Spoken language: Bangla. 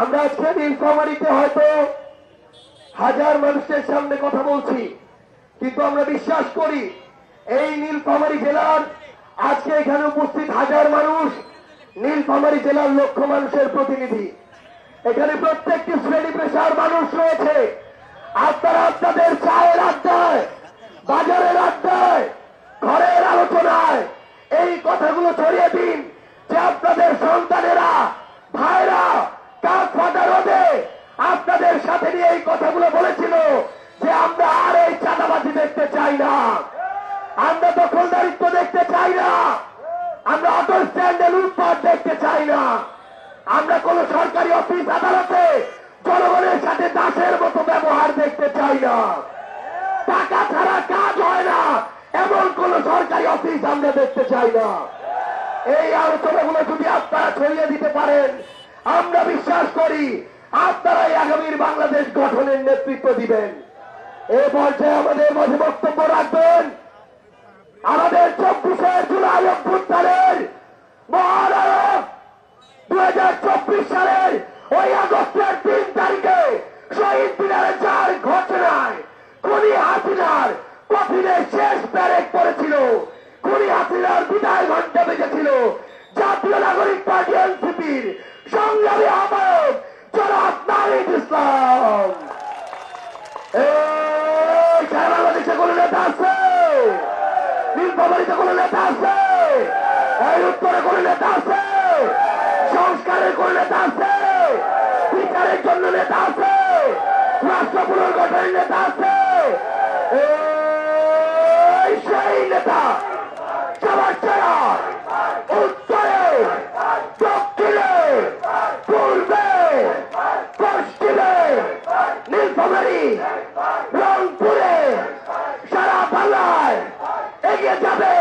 আমরা আজকে নীলফামারীতে হয়তো হাজার মানুষের সামনে কথা বলছি, কিন্তু আমরা বিশ্বাস করি এই নীলফামারী জেলার আজকে এখানে উপস্থিত হাজার মানুষ নীলফামারী জেলার লক্ষ মানুষের প্রতিনিধি। এখানে প্রত্যেকটি শ্রেণী পেশার মানুষ রয়েছে। আপনারা আপনাদের চায়ের আড্ডায়, বাজারের আড্ডায়, ঘরের আলোচনায় এই কথাগুলো ছড়িয়ে দিন যে আপনাদের সন্তানেরা, ভাইরা কাক ফাটা রোদে আপনাদের সাথে নিয়ে এই কথাগুলো বলেছিল যে আমরা আর এই চাঁদাবাজি দেখতে চাই না, আমরা দখলদারিত্ব দেখতে চাই না, আমরা অটো স্ট্যান্ডে লুটপাট দেখতে চাই না, আমরা কোন সরকারি অফিস আদালতে জনগণের সাথে দাসের মতো ব্যবহার দেখতে চাই না, টাকা ছাড়া কাজ হয় না এমন কোন সরকারি অফিস আমরা দেখতে চাই না। এই আলোচনাগুলো যদি আপনারা ছড়িয়ে দিতে পারেন, আমরা বিশ্বাস করি আপনারাই আগামীর বাংলাদেশ গঠনের নেতৃত্ব দিবেন। এ পর্যায়ে আমাদের মাঝে বক্তব্য রাখবেন আমাদের 24শে জুলাই অভ্যুত্থানের মহানায়ক, 2024 সালের ওই আগস্টের 3 তারিখে শহীদ মিনারে যার ঘটনায় খুনি হাসিনার কফিনে শেষ প্যারেড করেছিল, খুনি হাসিনার বিদায় ঘণ্টা বেজেছিল, জাতীয় নাগরিক পার্টি এনসিপির সংগ্রামী আহ্বায়ক জনাব নাহিদ ইসলাম। সারা বাংলাদেশে কোন নেতা আছে? নীলফামারীতে কোন নেতা আছে? এই উত্তরে কোন নেতা আছে? সংস্কারের কোন নেতা আছে? বিচারের জন্য নেতা আছে? রাষ্ট্র পুনর্গঠনের নেতা আছে? সেই নেতা সবার ছাড়া উত্তরে, দক্ষিণে, পূর্বে, পশ্চিমে, নীলফামারী, রংপুরে, সারা বাংলায় এগিয়ে যাবে।